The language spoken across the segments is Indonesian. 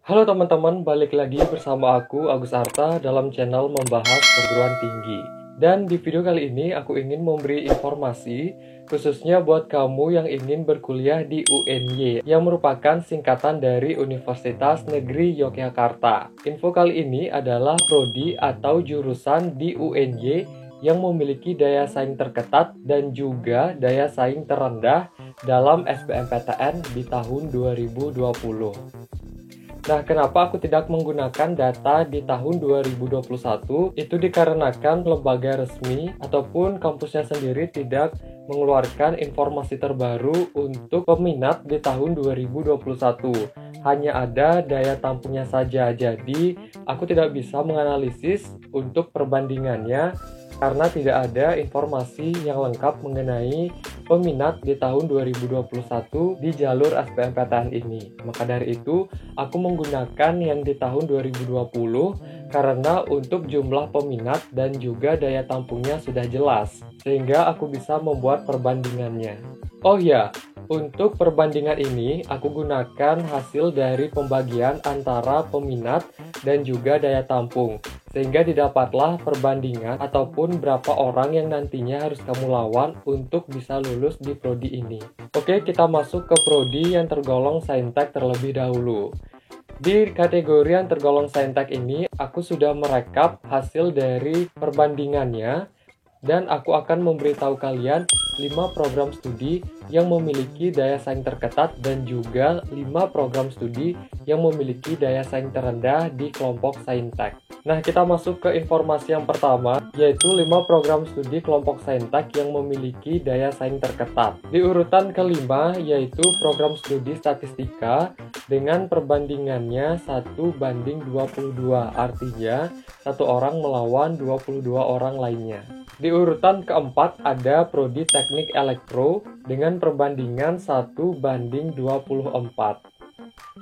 Halo teman-teman, balik lagi bersama aku Agus Arta dalam channel membahas perguruan tinggi. Dan di video kali ini aku ingin memberi informasi khususnya buat kamu yang ingin berkuliah di UNY yang merupakan singkatan dari Universitas Negeri Yogyakarta. Info kali ini adalah prodi atau jurusan di UNY yang memiliki daya saing terketat dan juga daya saing terendah dalam SBMPTN di tahun 2020. Nah, kenapa aku tidak menggunakan data di tahun 2021? Itu dikarenakan lembaga resmi ataupun kampusnya sendiri tidak mengeluarkan informasi terbaru untuk peminat di tahun 2021. Hanya ada daya tampungnya saja, jadi aku tidak bisa menganalisis untuk perbandingannya karena tidak ada informasi yang lengkap mengenai peminat di tahun 2021 di jalur SBMPTN ini. Maka dari itu, aku menggunakan yang di tahun 2020 karena untuk jumlah peminat dan juga daya tampungnya sudah jelas, sehingga aku bisa membuat perbandingannya. Oh ya, untuk perbandingan ini, aku gunakan hasil dari pembagian antara peminat dan juga daya tampung, sehingga didapatlah perbandingan ataupun berapa orang yang nantinya harus kamu lawan untuk bisa lulus di prodi ini. Oke, kita masuk ke prodi yang tergolong saintek terlebih dahulu. Di kategori yang tergolong saintek ini, aku sudah merekap hasil dari perbandingannya, dan aku akan memberitahu kalian 5 program studi yang memiliki daya saing terketat dan juga 5 program studi yang memiliki daya saing terendah di kelompok saintek. Nah, kita masuk ke informasi yang pertama, yaitu 5 program studi kelompok saintek yang memiliki daya saing terketat. Di urutan kelima, yaitu program studi statistika dengan perbandingannya 1:22, artinya satu orang melawan 22 orang lainnya. Di urutan keempat ada prodi teknik elektro dengan perbandingan 1:24.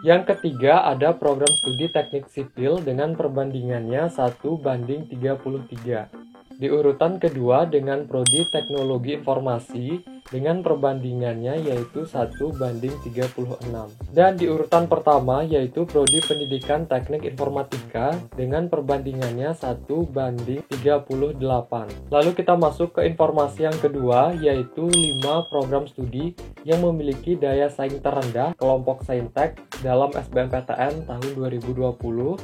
Yang ketiga ada program studi teknik sipil dengan perbandingannya 1:33. Di urutan kedua dengan prodi teknologi informasi dengan perbandingannya yaitu 1:36. Dan di urutan pertama yaitu prodi pendidikan teknik informatika dengan perbandingannya 1:38. Lalu kita masuk ke informasi yang kedua yaitu 5 program studi yang memiliki daya saing terendah kelompok saintek dalam SBMPTN tahun 2020.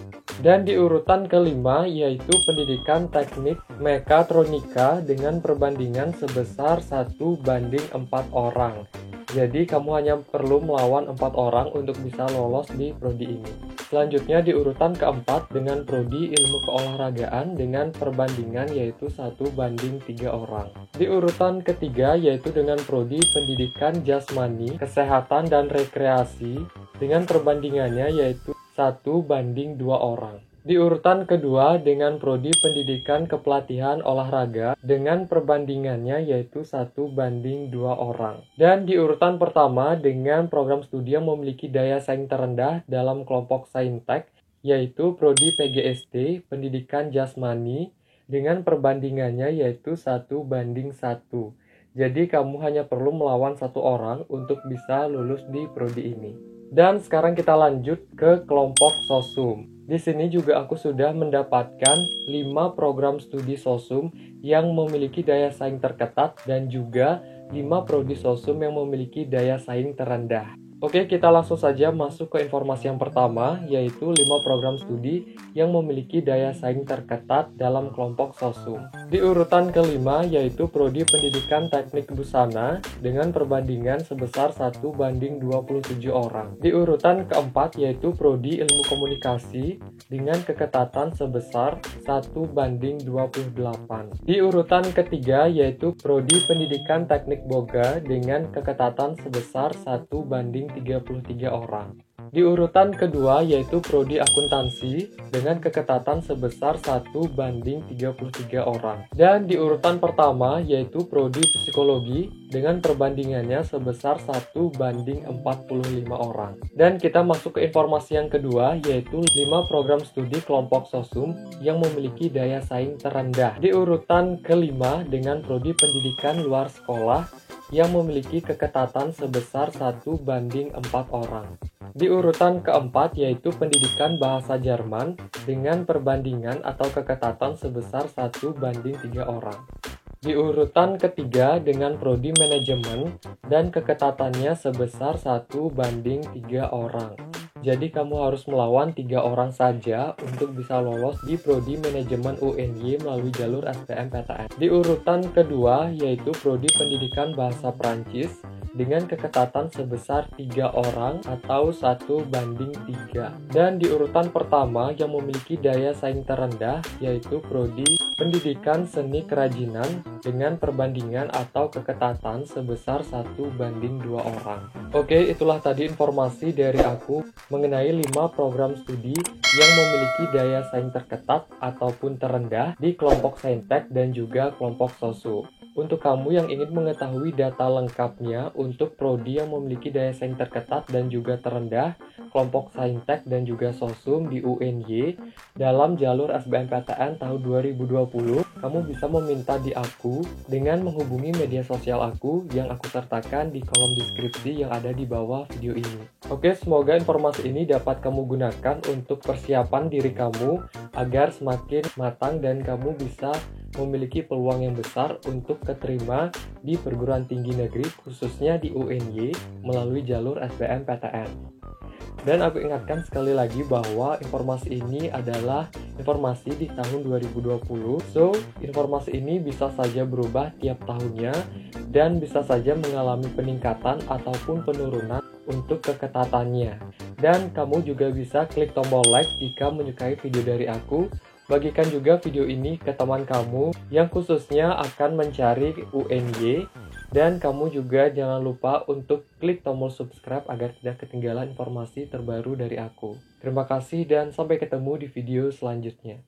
Dan di urutan kelima yaitu pendidikan teknik mekatronika dengan perbandingan sebesar 1:4 orang. Jadi kamu hanya perlu melawan 4 orang untuk bisa lolos di prodi ini. Selanjutnya di urutan keempat dengan prodi ilmu keolahragaan dengan perbandingan yaitu 1:3 orang. Di urutan ketiga yaitu dengan prodi pendidikan jasmani, kesehatan dan rekreasi dengan perbandingannya yaitu 1:2 orang. Di urutan kedua dengan prodi pendidikan kepelatihan olahraga dengan perbandingannya yaitu 1:2 orang. Dan di urutan pertama dengan program studi yang memiliki daya saing terendah dalam kelompok saintek yaitu prodi PGSD pendidikan jasmani dengan perbandingannya yaitu 1:1. Jadi kamu hanya perlu melawan 1 orang untuk bisa lulus di prodi ini. Dan sekarang kita lanjut ke kelompok sosum. Di sini juga aku sudah mendapatkan 5 program studi sosum yang memiliki daya saing terketat dan juga 5 prodi sosum yang memiliki daya saing terendah. Oke, kita langsung saja masuk ke informasi yang pertama, yaitu 5 program studi yang memiliki daya saing terketat dalam kelompok sosum. Di urutan kelima, yaitu prodi pendidikan teknik busana dengan perbandingan sebesar 1:27 orang. Di urutan keempat, yaitu prodi ilmu komunikasi dengan keketatan sebesar 1:28. Di urutan ketiga, yaitu prodi pendidikan teknik boga dengan keketatan sebesar 1:33 orang. Di urutan kedua yaitu prodi akuntansi dengan keketatan sebesar 1:33 orang. Dan di urutan pertama yaitu prodi psikologi dengan perbandingannya sebesar 1:45 orang. Dan kita masuk ke informasi yang kedua yaitu 5 program studi kelompok sosum yang memiliki daya saing terendah. Di urutan kelima dengan prodi pendidikan luar sekolah yang memiliki keketatan sebesar 1:4 orang. Di urutan keempat yaitu pendidikan bahasa Jerman dengan perbandingan atau keketatan sebesar 1:3 orang. Di urutan ketiga dengan prodi manajemen dan keketatannya sebesar 1:3 orang. Jadi kamu harus melawan 3 orang saja untuk bisa lolos di prodi manajemen UNY melalui jalur SBMPTN. Di urutan kedua yaitu prodi pendidikan bahasa Prancis dengan keketatan sebesar 3 orang atau 1:3. Dan di urutan pertama yang memiliki daya saing terendah yaitu prodi pendidikan seni kerajinan dengan perbandingan atau keketatan sebesar 1:2 orang. Oke, itulah tadi informasi dari aku mengenai 5 program studi yang memiliki daya saing terketat ataupun terendah di kelompok Saintek dan juga kelompok Sosu. Untuk kamu yang ingin mengetahui data lengkapnya untuk prodi yang memiliki daya saing terketat dan juga terendah, kelompok Saintek dan juga Sosum di UNY dalam jalur SBMPTN tahun 2020, kamu bisa meminta di aku dengan menghubungi media sosial aku yang aku sertakan di kolom deskripsi yang ada di bawah video ini. Oke, semoga informasi ini dapat kamu gunakan untuk persiapan diri kamu agar semakin matang dan kamu bisa memiliki peluang yang besar untuk keterima di perguruan tinggi negeri khususnya di UNY melalui jalur SBMPTN. Dan aku ingatkan sekali lagi bahwa informasi ini adalah informasi di tahun 2020. So, informasi ini bisa saja berubah tiap tahunnya dan bisa saja mengalami peningkatan ataupun penurunan untuk keketatannya. Dan kamu juga bisa klik tombol like jika menyukai video dari aku. Bagikan juga video ini ke teman kamu yang khususnya akan mencari UNY. Dan kamu juga jangan lupa untuk klik tombol subscribe agar tidak ketinggalan informasi terbaru dari aku. Terima kasih dan sampai ketemu di video selanjutnya.